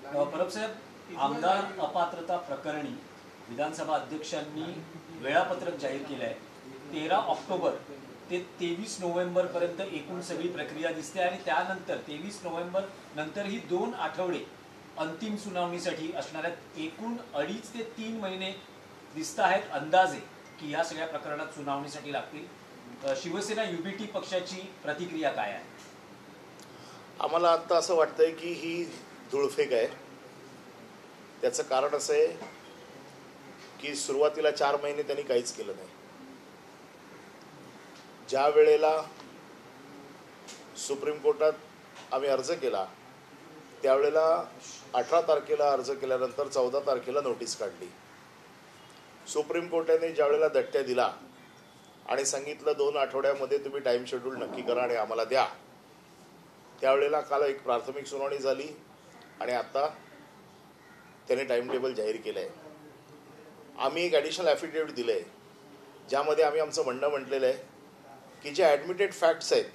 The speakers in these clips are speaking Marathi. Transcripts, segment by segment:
परब साहेब, आमदार अपात्रता प्रकरणी विधानसभा अध्यक्षांनी वेळापत्रक जाहीर केलं आहे. 13 ऑक्टोबर ते 23 नोव्हेंबर पर्यंत एकूण सगळी प्रक्रिया दिसते आणि त्यानंतर 23 नोव्हेंबर नंतर ही 2 आठवडे अंतिम सुनावणीसाठी असणार आहेत. एकूण 2.5 ते 3 महिने दिसत आहेत अंदाजे की या सगळ्या प्रकरणात सुनावणीसाठी लागतील. शिवसेना युबीटी पक्षाची प्रतिक्रिया काय आहे? आम्हाला आता असं वाटतंय की ही धुळफेक आहे. त्याचं कारण असं आहे की सुरुवातीला 4 महिने त्यांनी काहीच केलं नाही. ज्या वेळेला सुप्रीम कोर्टात आम्ही अर्ज केला त्यावेळेला 18 तारखेला अर्ज केल्यानंतर 14 तारखेला नोटीस काढली. सुप्रीम कोर्टाने ज्या वेळेला दट्ट्या दिला आणि सांगितलं 2 आठवड्यामध्ये तुम्ही टाईम शेड्यूल नक्की करा आणि आम्हाला द्या, त्यावेळेला काल एक प्राथमिक सुनावणी झाली आणि आता त्याने टाईम टेबल जाहीर केलं आहे. आम्ही एक ॲडिशनल ॲफिडेविट दिलं आहे ज्यामध्ये आम्ही आमचं म्हणणं म्हटलेलं आहे की जे ॲडमिटेड फॅक्ट्स आहेत,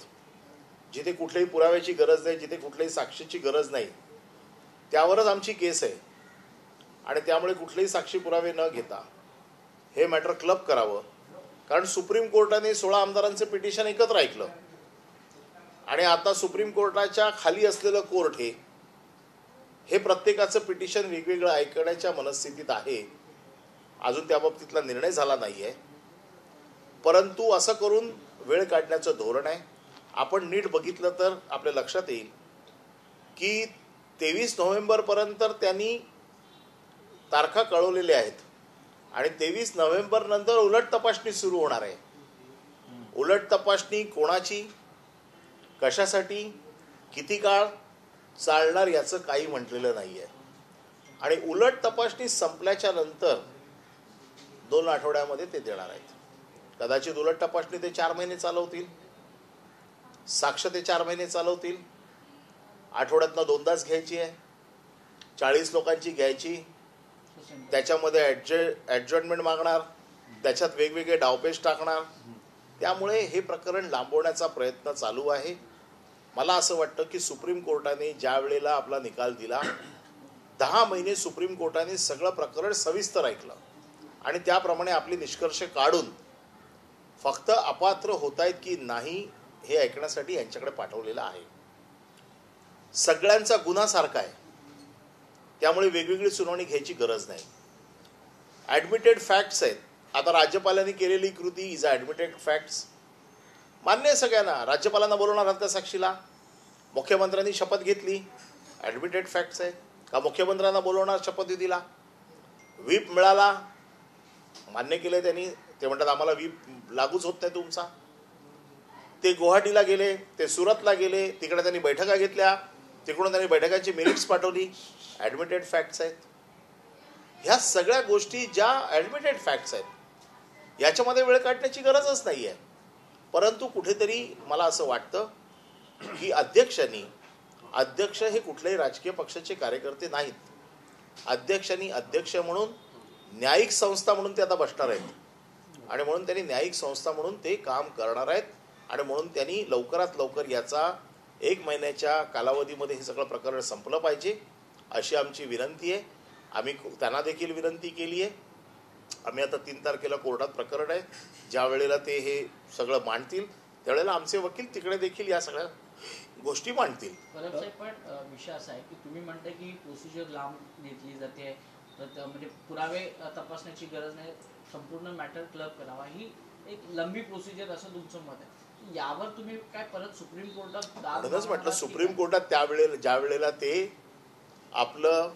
जिथे कुठल्याही पुराव्याची गरज नाही, जिथे कुठल्याही साक्षीची गरज नाही, त्यावरच आमची केस आहे आणि त्यामुळे कुठलेही साक्षी पुरावे न घेता हे मॅटर क्लब करावं. कारण सुप्रीम कोर्टाने 16 आमदारांचं पिटिशन एकत्र ऐकलं आणि आता सुप्रीम कोर्टाच्या खाली असलेलं कोर्ट हे प्रत्येकाचं पिटिशन वेगवेगळं ऐकण्याच्या मनस्थितीत आहे. अजून त्याबाबतीतला निर्णय झाला नाही आहे, परंतु असं करून वेळ काढण्याचं धोरण आहे. आपण नीट बघितलं तर आपल्या लक्षात येईल की 23 नोव्हेंबरपर्यंत त्यांनी तारखा कळवलेल्या आहेत आणि 23 नोव्हेंबर नंतर उलट तपासणी सुरू होणार आहे. उलट तपासणी कोणाची, कशासाठी, किती काळ चालणार याचं काही म्हटलेलं नाही आहे आणि उलट तपासणी संपल्याच्या नंतर 2 आठवड्यामध्ये ते देणार आहेत. कदाचित उलट तपासणी ते 4 महिने चालवतील, साक्ष ते 4 महिने चालवतील, आठवड्यातनं 2दाच घ्यायची आहे, 40 लोकांची घ्यायची, त्याच्यामध्ये ॲडजॉइंटमेंट मागणार, त्याच्यात वेगवेगळे डावपेच टाकणार. त्यामुळे हे प्रकरण लांबवण्याचा प्रयत्न चालू आहे. मला असं वाटतं की सुप्रीम कोर्टाने ज्या वेळेला आपला निकाल दिला 10 महिने सुप्रीम कोर्टाने सगळं प्रकरण सविस्तर ऐकलं आणि त्याप्रमाणे आपले निष्कर्ष काढून फक्त अपात्र होत आहेत की नाही हे ऐकण्यासाठी यांच्याकडे पाठवलेलं आहे. सगळ्यांचा गुन्हा सारखा आहे, त्यामुळे वेगवेगळी सुनावणी घ्यायची गरज नाही. ॲडमिटेड फॅक्ट्स आहेत. आता राज्यपालांनी केलेली कृती इज ॲडमिटेड फॅक्ट्स, मान्य आहे सगळ्यांना. राज्यपालांना बोलवणार आहात त्या साक्षीला, मुख्यमंत्र्यांनी शपथ घेतली, ॲडमिटेड फॅक्ट्स आहे. का मुख्यमंत्र्यांना बोलवणार शपथविधीला, व्हीप मिळाला, मान्य केलं त्यांनी, ते म्हणतात आम्हाला व्हीप लागूच होत नाही तुमचा. ते गुवाहाटीला गेले, ते सुरतला गेले, तिकडे त्यांनी बैठका घेतल्या, तिकडून त्यांनी बैठकांची मिनिट्स पाठवली, ॲडमिटेड फॅक्ट्स आहेत. ह्या सगळ्या गोष्टी ज्या ॲडमिटेड फॅक्ट्स आहेत याच्यामध्ये वेळ काढण्याची गरजच नाही आहे. परंतु कुठेतरी मला असं वाटतं की अध्यक्ष हे कुठल्याही राजकीय पक्षाचे कार्यकर्ते नाहीत. अध्यक्षांनी अध्यक्ष म्हणून न्यायिक संस्था म्हणून ते आता बसणार आहेत आणि म्हणून त्यांनी न्यायिक संस्था म्हणून ते काम करणार आहेत आणि म्हणून त्यांनी लवकरात लवकर याचा 1 महिन्याच्या कालावधीमध्ये हे सगळं प्रकरण संपलं पाहिजे अशी आमची विनंती आहे. आम्ही त्यांना देखील विनंती केली आहे. आम्ही आता 3 तारखेला कोर्टात प्रकरण आहे, ज्या वेळेला ते हे सगळं मांडतील त्यावेळेला आमचे वकील तिकडे देखील या सगळ्या गोष्टी मांडतील. पण विषय असा आहे की तुम्ही म्हणताय की प्रोसिजर लांब घेतली जाते, तर म्हणजे पुरावे तपासण्याची गरज नाही, संपूर्ण मॅटर क्लब करावा, ही एक लंबी प्रोसिजर असं तुमचं मत आहे. यावर तुम्ही काय परत सुप्रीम कोर्टात म्हणूनच म्हटलं सुप्रीम कोर्टात त्यावेळेला ज्या वेळेला ते आपलं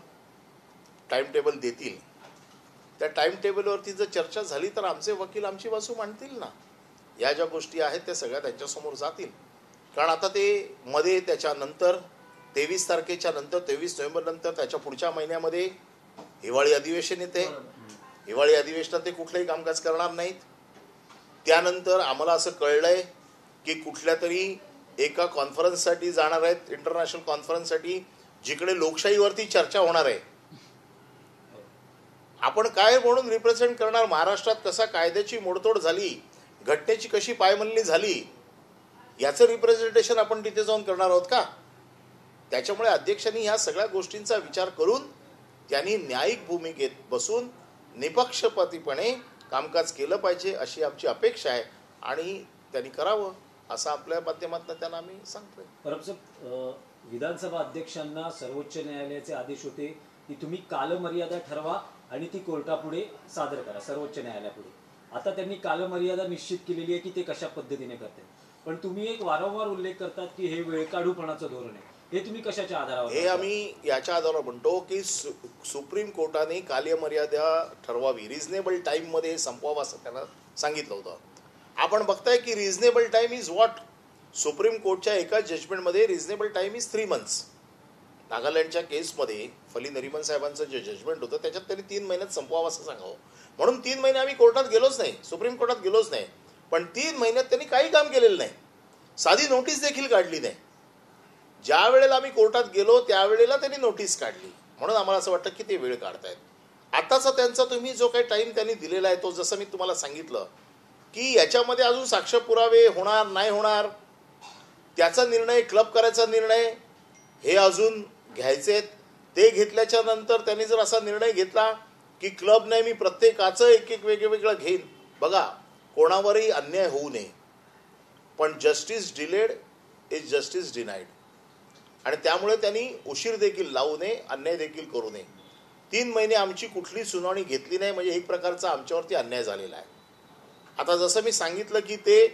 टाइम टेबल देतील त्या टाइम टेबलवरती जर चर्चा झाली तर आमचे वकील आमची बाजू मांडतील ना. या ज्या गोष्टी आहेत त्या सगळ्या त्यांच्यासमोर जातील. कारण आता ते मध्ये त्याच्यानंतर 23 तारखेच्या नंतर 23 नोव्हेंबर नंतर त्याच्या पुढच्या महिन्यामध्ये हिवाळी अधिवेशन येते. हिवाळी अधिवेशनात ते कुठलंही कामकाज करणार नाहीत. त्यानंतर आम्हाला असं कळलंय की कुठल्या तरी एका कॉन्फरन्ससाठी जाणार आहेत, इंटरनॅशनल कॉन्फरन्ससाठी, जिकडे लोकशाहीवरती चर्चा होणार आहे. आपण काय म्हणून रिप्रेझेंट करणार, महाराष्ट्रात कसा कायद्याची मोडतोड झाली, घटनेची कशी पायमल्ली झाली, याचं रिप्रेझेंटेशन आपण तिथे जाऊन करणार आहोत का? त्याच्यामुळे अध्यक्षांनी ह्या सगळ्या गोष्टींचा विचार करून त्यांनी न्यायिक भूमिकेत बसून निपक्षपातीपणे कामकाज केलं पाहिजे अशी आमची अपेक्षा आहे आणि त्यांनी करावं असं आपल्या माध्यमातून त्यांना आम्ही सांगतोय. परब विधानसभा अध्यक्षांना सर्वोच्च न्यायालयाचे आदेश होते की तुम्ही कालमर्यादा ठरवा आणि ती कोर्टापुढे सादर करा, सर्वोच्च न्यायालयापुढे. आता त्यांनी कालमर्यादा निश्चित केलेली आहे की ते कशा पद्धतीने करते, पण तुम्ही एक वारंवार उल्लेख करतात की हे वेळकाढूपणाचं धोरण आहे. हे तुम्ही कशाच्या आधारावर? हे आम्ही याच्या आधारावर म्हणतो की सुप्रीम कोर्टाने कालमर्यादा ठरवावी, रिझनेबल टाईममध्ये हे संपवावं असं त्यांना सांगितलं होतं. आपण बघताय की reasonable time is what. Supreme कोर्टच्या एका जजमेंटमध्ये रिझनेबल टाईम इज 3 months. नागालँडच्या केसमध्ये फली नरिमन साहेबांचं जे जजमेंट होतं त्याच्यात त्यांनी 3 महिन्यात संपवावं असं सांगावं. म्हणून 3 महिने आम्ही कोर्टात गेलोच नाही, सुप्रीम कोर्टात गेलोच नाही. पण 3 महिन्यात त्यांनी काही काम केलेलं नाही, साधी नोटीस देखील काढली नाही. ज्या वेळेला आम्ही कोर्टात गेलो त्यावेळेला त्यांनी नोटीस काढली, म्हणून आम्हाला असं वाटतं की ते वेळ काढतायत. आताचा त्यांचा तुम्ही जो काही टाईम त्यांनी दिलेला आहे तो जसं मी तुम्हाला सांगितलं की याच्यामध्ये अजून साक्ष पुरावे होणार नाही होणार, त्याचा निर्णय, क्लब करायचा निर्णय हे अजून घ्यायचे. ते घेतल्याच्या नंतर त्यांनी जर असा निर्णय घेतला की क्लब नाही, मी प्रत्येकाचं एक एक वेगवेगळं घेईन, बघा कोणावरही अन्याय होऊ नये. पण justice delayed is justice denied. आणि त्यामुळे त्यांनी उशीर देखील लावू नये, अन्याय देखील करू नये. 3 महिने आमची कुठली सुनावणी घेतली नाही म्हणजे एक प्रकारचा आमच्यावरती अन्याय झालेला आहे. आता जसं मी सांगितलं की ते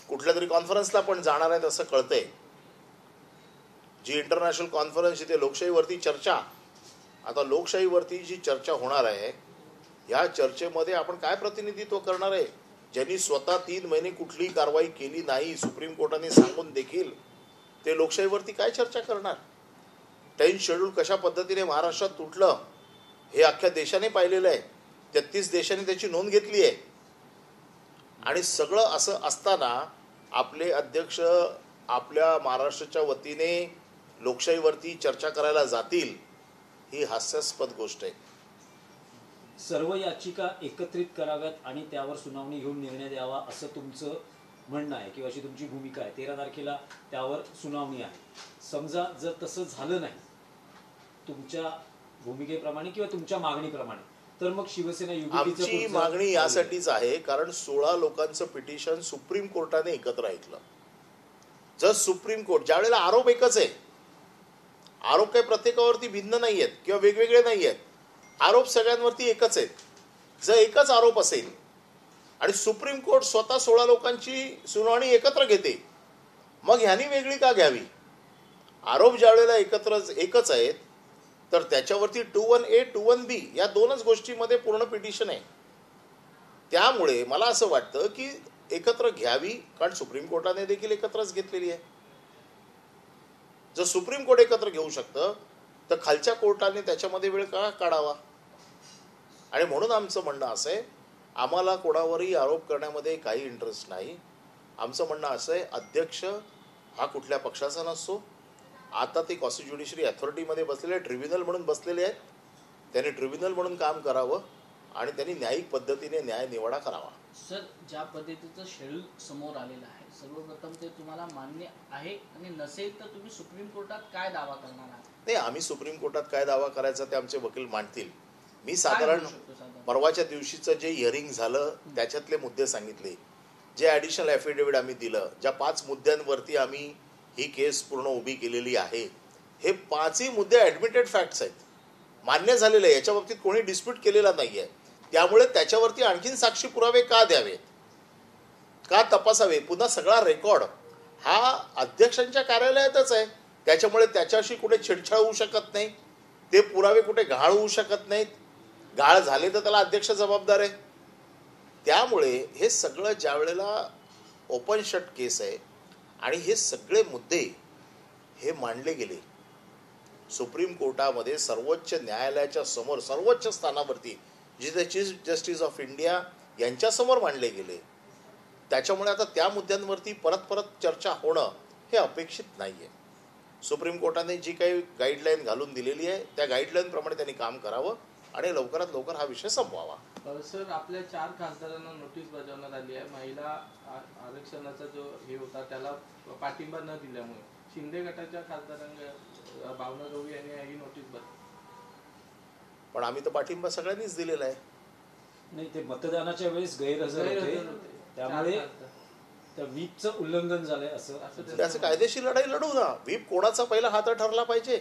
कुठल्या तरी कॉन्फरन्सला पण जाणार आहेत असं कळतंय. जी इंटरनॅशनल कॉन्फरन्स इथे लोकशाहीवरती चर्चा, आता लोकशाहीवरती जी चर्चा होणार आहे या चर्चेमध्ये आपण काय प्रतिनिधित्व करणार आहे? ज्यांनी स्वतः 3 महिने कुठलीही कारवाई केली नाही सुप्रीम कोर्टाने सांगून देखील ते लोकशाहीवरती काय चर्चा करणार? 10th शेड्यूल कशा पद्धतीने महाराष्ट्रात तुटलं हे अख्ख्या देशाने पाहिलेलं आहे. 33 देशांनी त्याची नोंद घेतली आहे. आणि सगळं असं असताना आपले अध्यक्ष आपल्या महाराष्ट्राच्या वतीने लोकशाहीवरती चर्चा करायला जातील, ही हास्यास्पद गोष्ट आहे. सर्व याचिका एकत्रित कराव्यात आणि त्यावर सुनावणी घेऊन निर्णय द्यावा असं तुमचं म्हणणं आहे किंवा अशी तुमची भूमिका आहे. 13 तारखेला त्यावर सुनावणी आहे. समजा जर तसं झालं नाही तुमच्या भूमिकेप्रमाणे किंवा तुमच्या मागणीप्रमाणे, तर मग शिवसेना आमची मागणी यासाठीच आहे कारण 16 लोकांचं पिटिशन सुप्रीम कोर्टाने एकत्र ऐकलं. जर सुप्रीम कोर्ट, ज्या वेळेला आरोप एकच आहे, आरोप काही प्रत्येकावरती भिन्न नाही आहेत किंवा वेगवेगळे नाही आहेत, आरोप सगळ्यांवरती एकच आहेत. जर एकच आरोप असेल आणि सुप्रीम कोर्ट स्वतः 16 लोकांची सुनावणी एकत्र घेते, मग ह्यानी वेगळी का घ्यावी? आरोप ज्या वेळेला एकच आहेत तर त्याच्यावरती 21A 21B या 2च गोष्टीमध्ये पूर्ण पिटिशन आहे. त्यामुळे मला असं वाटतं की एकत्र घ्यावी, कारण सुप्रीम कोर्टाने देखील एकत्रच घेतलेली आहे. जर सुप्रीम कोर्ट एकत्र घेऊ शकतं तर खालच्या कोर्टाने त्याच्यामध्ये वेळ का काढावा? आणि म्हणून आमचं म्हणणं असं आहे, आम्हाला कोणावरही आरोप करण्यामध्ये काही इंटरेस्ट नाही. आमचं म्हणणं असं आहे, अध्यक्ष हा कुठल्या पक्षाचा नसतो. आता ते कॉन्स्टिट्युशनरी अथॉरिटीमध्ये बसलेले, ट्रिब्युनल म्हणून बसलेले आहेत. त्यांनी ट्रिब्युनल म्हणून काम करावं आणि त्यांनी न्यायिक पद्धतीने न्याय निवाडा करावा. सर, ज्या पद्धतीचं शेड्यूल समोर आलेलं आहे, सर्वप्रथम ते तुम्हाला मान्य आहे आणि नसेल तर तुम्ही सुप्रीम कोर्टात काय दावा करणार आहात? नाही, आम्ही सुप्रीम कोर्टात काय दावा करायचा ते आमचे वकील मांडतील. मी साधारण परवाच्या दिवशीचं जे हिअरिंग झालं त्याच्यातले मुद्दे सांगितले, जे ॲडिशनल ॲफिडेव्हिट आम्ही दिलं, ज्या 5 मुद्द्यांवरती आम्ही ही केस पूर्ण उभी केलेली आहे, हे 5ही मुद्दे ॲडमिटेड फॅक्ट्स आहेत, मान्य झालेले आहे. याच्या बाबतीत कोणी डिस्प्यूट केलेला नाही आहे. त्यामुळे त्याच्यावरती आणखीन साक्षी पुरावे का द्यावेत, का तपासावे? पुन्हा सगळा रेकॉर्ड हा अध्यक्षांच्या कार्यालयातच आहे. त्याच्यामुळे त्याच्याशी कुठे छेडछाड होऊ शकत नाही, ते पुरावे कुठे गहाळ होऊ शकत नाहीत. गहाळ झाले तर त्याला अध्यक्ष जबाबदार आहे. त्यामुळे हे सगळं ज्या वेळेला ओपन शट केस आहे आणि हे सगळे मुद्दे हे मांडले गेले सुप्रीम कोर्टामध्ये, सर्वोच्च न्यायालयाच्या समोर, सर्वोच्च स्थानावरती जिथे चीफ जस्टिस ऑफ इंडिया यांच्यासमोर मांडले गेले. त्याच्यामुळे आता त्या मुद्द्यांवरती परत परत चर्चा होणं हे अपेक्षित नाही आहे. सुप्रीम कोर्टाने जी काही गाईडलाईन घालून दिलेली आहे त्या गाईडलाईनप्रमाणे त्यांनी काम करावं आणि लवकरात लवकर हा विषय संपवावा. सर, आपल्या 4 खासदारांना नोटीस बजावण्यात आली आहे. महिला आरक्षणाचा जो हे होता त्याला पाठिंबा न दिल्यामुळे शिंदे गटाच्या खासदारांना भावना गवळी यांनी ही नोटीस बदल. पण आम्ही तर पाठिंबा सगळ्यांनीच दिलेला आहे. नाही, ते मतदानाच्या वेळेस गैरहजर होते, त्यामुळे त्या व्हीपचं उल्लंघन झालंय असं त्याचं कायदेशीर लढाई लढू ना. व्हीप कोणाचा पहिला हात ठरला पाहिजे.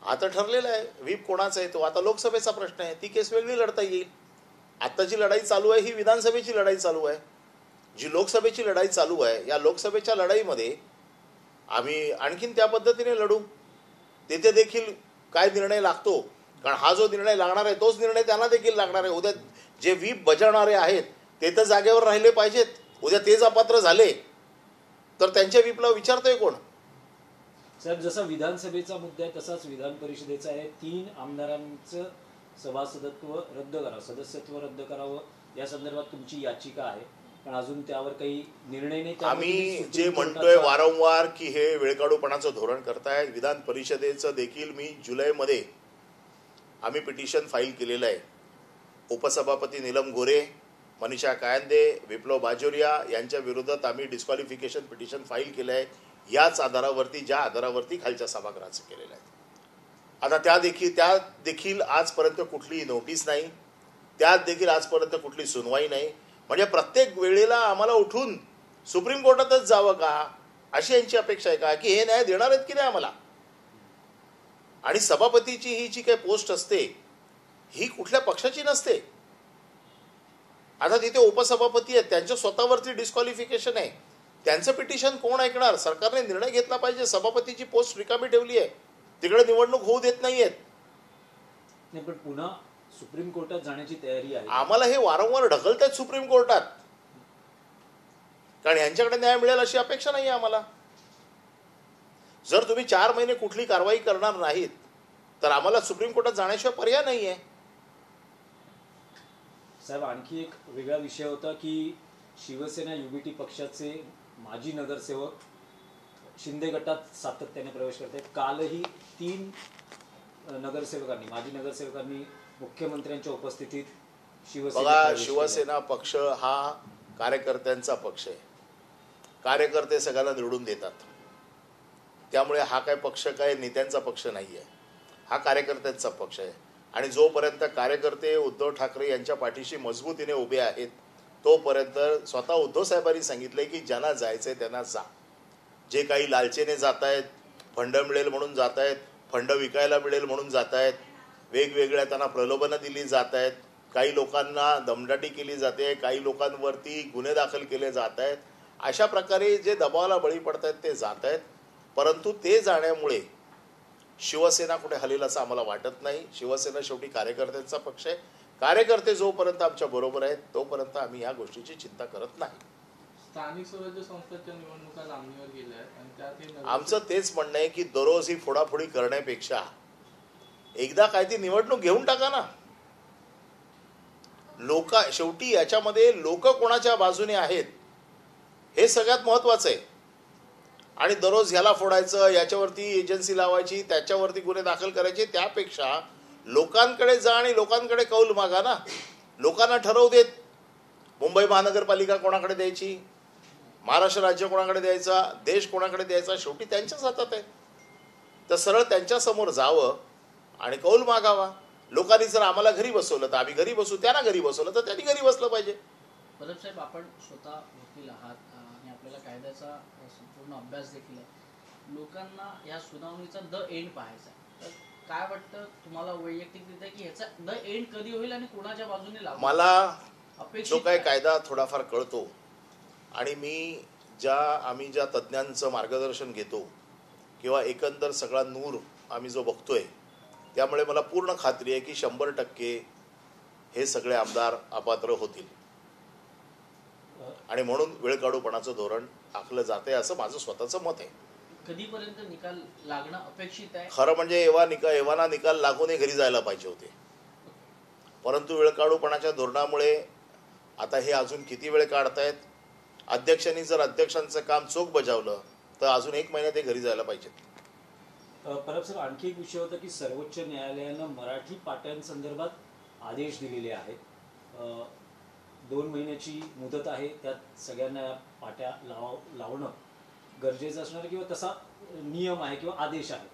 आता ठरलेला आहे व्हीप कोणाचा आहे तो. आता लोकसभेचा प्रश्न आहे, ती केस वेगळी लढता येईल. आता जी लढाई चालू आहे ही विधानसभेची लढाई चालू आहे. जी लोकसभेची लढाई चालू आहे या लोकसभेच्या लढाईमध्ये आम्ही आणखीन त्या पद्धतीने लढू. तिथे देखील काय निर्णय लागतो, कारण हा जो निर्णय लागणार आहे तोच निर्णय त्यांना देखील लागणार आहे. उद्या जे व्हीप बजावणारे आहेत ते तर जागेवर राहिले पाहिजेत. उद्या तेच अपात्र झाले तर त्यांच्या व्हीपला विचारतोय कोण? साहेब, जसा विधानसभेचा मुद्दा आहे तसाच विधान परिषदेचा आहे. 3 आमदारांचं सभासदत्व रद्द करावं, सदस्यत्व रद्द करावं या संदर्भात तुमची याचिका आहे, पण अजून त्यावर काही निर्णय नाही. आम्ही जे म्हणतोय वारंवार की हे वेळकाढूपणाचं धोरण करतायत. विधान परिषदेचं देखील मी जुलैमध्ये आम्ही पिटिशन फाईल केलेलं आहे. उपसभापती नीलम गोरे, मनीषा कायंदे, विप्लव बाजोरिया यांच्या विरोधात आम्ही डिस्क्वालिफिकेशन पिटिशन फाईल केलं आहे. याच आधारावरती, ज्या आधारावरती खालच्या सभागृहाचं केलेलं आहे. आता त्या देखील आजपर्यंत कुठलीही नोटीस नाही, त्यात देखील आजपर्यंत कुठली सुनवाई नाही. म्हणजे प्रत्येक वेळेला आम्हाला उठून सुप्रीम कोर्टातच जावं का अशी यांची अपेक्षा आहे का, की हे न्याय देणार आहेत की नाही आम्हाला? आणि सभापतीची ही जी काही पोस्ट असते ही कुठल्या पक्षाची नसते. आता तिथे उपसभापती आहेत, त्यांच्या स्वतःवरती डिस्क्वालिफिकेशन आहे. त्यांचं पिटिशन कोण ऐकणार? सरकारने निर्णय घेतला पाहिजे. सभापतीची पोस्ट रिकामी ठेवली आहे, तिकडे निवडणूक होऊ देत नाहीयेत. नाही, पण पुन्हा सुप्रीम कोर्टात जाण्याची तयारी आहे. आम्हाला हे वारंवार ढकलतात सुप्रीम कोर्टात, कारण यांच्याकडे न्याय मिळेल अशी अपेक्षा नाही आम्हाला. जर तुम्ही 4 महिने कुठली कारवाई करणार नाहीत तर आम्हाला सुप्रीम कोर्टात जाण्याशिवाय पर्याय नाही आहे. साहेब, आणखी एक वेगळा विषय होता की शिवसेना युबीटी पक्षाचे माजी नगरसेवक शिंदे गटात सातत्याने प्रवेश करत आहेत. कालही 3 माजी नगरसेवकांनी मुख्यमंत्र्यांच्या उपस्थितीत शिवसेना पक्ष हा कार्यकर्त्यांचा पक्ष आहे. कार्यकर्ते सगळ्यांना निवडून देतात. त्यामुळे हा काय पक्ष काय नेत्यांचा पक्ष नाही आहे, हा कार्यकर्त्यांचा पक्ष आहे. आणि जोपर्यंत कार्यकर्ते उद्धव ठाकरे यांच्या पाठीशी मजबूतीने उभे आहेत तोपर्यंत स्वतः उद्धव साहेबांनी सांगितलंय की ज्यांना जायचंय त्यांना जा. जे काही लालचेने जात आहेत, फंड मिळेल म्हणून जात आहेत, फंड विकायला मिळेल म्हणून जात आहेत, वेगवेगळ्या त्यांना प्रलोभनं दिली जात आहेत, काही लोकांना दमदाटी केली जाते, काही लोकांवरती गुन्हे दाखल केले जात आहेत. अशा प्रकारे जे दबावाला बळी पडत आहेत ते जात आहेत. परंतु ते जाण्यामुळे शिवसेना कुठे हलेल असं आम्हाला वाटत नाही. शिवसेना शेवटी कार्यकर्त्यांचा पक्ष आहे. कार्यकर्ते जोपर्यंत आमच्या बरोबर आहेत तोपर्यंत आम्ही या गोष्टीची चिंता करत नाही. स्थानिक स्वराज्य संस्थांच्या निवडणुका लांबणीवर गेल्या आहेत आणि त्यात आमचं तेच म्हणणं आहे की दररोज ही फोडाफोडी करण्यापेक्षा एकदा काय ती निवडणूक घेऊन टाका ना. शेवटी याच्यामध्ये लोक कोणाच्या बाजूने आहेत हे सगळ्यात महत्वाचं आहे. आणि दररोज ह्याला फोडायचं, याच्यावरती एजन्सी लावायची, त्याच्यावरती गुन्हे दाखल करायचे, त्यापेक्षा लोकांकडे जा आणि लोकांकडे कौल मागा ना. लोकांना ठरवू देत मुंबई महानगरपालिका कोणाकडे द्यायची, महाराष्ट्र राज्य कोणाकडे द्यायचा, देश कोणाकडे द्यायचा, शेवटी त्यांच्याच हातात आहे. तर सरळ त्यांच्यासमोर जावं आणि कौल मागावा. लोकांनी जर आम्हाला घरी बसवलं तर आम्ही घरी बसू, त्यांना घरी बसवलं तर त्यांनी घरी बसलं पाहिजे. परब साहेब, आपण स्वतः वकील आहात आणि आपल्याला कायद्याचा संपूर्ण अभ्यास देखील आहे. लोकांना या सुनावणीचा द एंड पाहायचा आहे, तर काय वाटतं तुम्हाला वैयक्तिकरित्या की ह्याचा द एंड कधी होईल आणि कोणाच्या बाजूने लागेल? मला अपेक्षित जो काही कायदा थोडाफार कळतो आणि आम्ही ज्या तज्ज्ञांचं मार्गदर्शन घेतो किंवा एकंदर सगळा नूर आम्ही जो बघतोय, त्यामुळे मला पूर्ण खात्री आहे की 100% हे सगळे आमदार अपात्र होतील. आणि म्हणून वेळकाढूपणाचं धोरण आखलं जाते असं माझं स्वतःचं मत आहे. कधीपर्यंत निकाल लागणं अपेक्षित आहे? खरं म्हणजे एव्हाना निकाल लागून घरी जायला पाहिजे होते. परंतु वेळकाढूपणाच्या धोरणामुळे आता हे अजून किती वेळ काढतायत. अध्यक्षांनी जर अध्यक्षांचं काम चोख बजावलं तर अजून 1 महिन्यात ते घरी जायला पाहिजेत. परब सर, आणखी एक विषय होता की सर्वोच्च न्यायालयानं मराठी पाट्यांसंदर्भात आदेश दिलेले आहेत. 2 महिन्याची मुदत आहे, त्यात सगळ्यांना पाट्या लावणं गरजेचं असणार किंवा तसा नियम आहे किंवा आदेश आहे.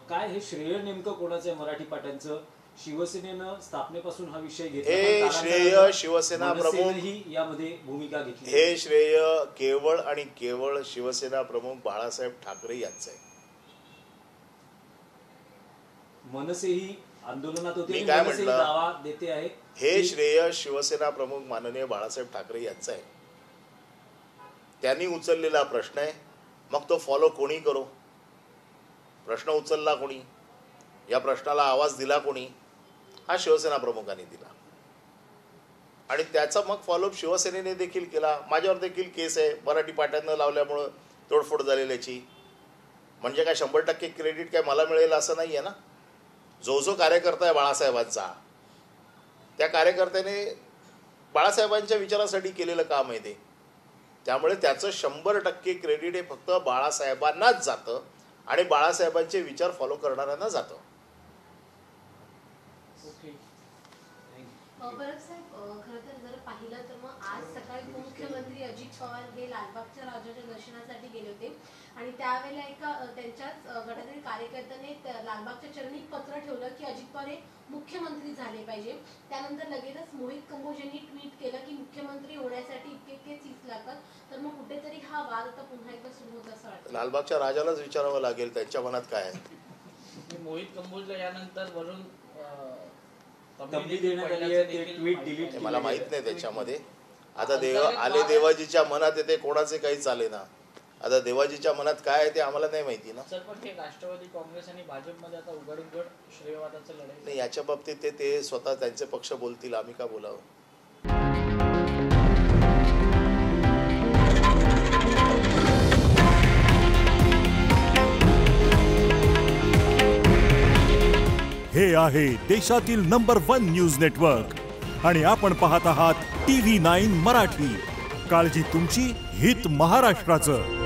काय हे श्रेय नेमकं कोणाचं आहे मराठी पाट्यांचं? शिवसेनेनं स्थापनेपासून हा विषय घेतला, हे पण श्रेय कालांतराने शिवसेना प्रमुख मनसेनंही यामध्ये भूमिका घेतली. हे श्रेय केवळ आणि केवळ शिवसेना प्रमुख बाळासाहेब ठाकरे यांचं आहे. मनसेही आंदोलनात होते, मी काय मनसेही म्हटलं? दावा देते आहे. हे श्रेय शिवसेना प्रमुख माननीय बाळासाहेब ठाकरे यांचं आहे. त्यांनी उचललेला प्रश्न आहे, मग तो फॉलो कोणी करो? प्रश्न उचलला कोणी? या प्रश्नाला आवाज दिला कोणी? हा शिवसेना प्रमुखांनी दिला आणि त्याचा मग फॉलोअप शिवसेनेने देखील केला. माझ्यावर देखील केस आहे मराठी पाट्यांना लावल्यामुळं तोडफोड झालेल्याची. म्हणजे काय 100% क्रेडिट काय मला मिळेल असं नाही आहे ना. जो जो कार्यकर्ता आहे बाळासाहेबांचा, त्या कार्यकर्त्याने बाळासाहेबांच्या विचारासाठी केलेलं काम आहे ते. त्यामुळे त्याचं 100% क्रेडिट हे फक्त बाळासाहेबांनाच जातं आणि बाळासाहेबांचे विचार फॉलो करणाऱ्यांना जातं. परब साहेब, खरं तर जर पाहिलं तर मग आज सकाळी उपमुख्यमंत्री अजित पवार हे लालबागच्या राजाच्या दर्शनासाठी गेले होते आणि त्यावेळेला एका त्यांच्याच गटातील कार्यकर्त्याने लालबागच्या चरणी पत्र ठेवलं की अजित पवार हे मुख्यमंत्री झाले पाहिजे. त्यानंतर लगेचच मोहित कंबोज यांनी ट्विट केलं की मुख्यमंत्री होण्यासाठी इतके सीट्स लागतात. तर मग कुठेतरी हा वाद आता पुन्हा एकदा सुरू होत असं वाटतं. लालबागच्या राजालाच विचारावं लागेल त्यांच्या मनात काय आहे. मोहित कंबोजला यानंतर वरून तंबी देण्यात आली आहे, ते ट्विट डिलीट हे मला माहित नाही त्याच्यामध्ये. आता आले देवाजीच्या मनात येते, कोणाचे काही चाले ना. आता देवाजीच्या मनात काय आहे ते आम्हाला नाही माहिती ना. सर, पण हे राष्ट्रवादी काँग्रेस आणि भाजपमध्ये आता उघड श्रेयवादाचं लढाई नाही, याच्या बाबतीत ते स्वतः त्यांचे पक्ष बोलतील, आम्ही का बोलावं. हे आहे देशातील नंबर 1 न्यूज नेटवर्क आणि आपण पाहत आहात TV9 मराठी. काळजी तुमची, हित महाराष्ट्राचं.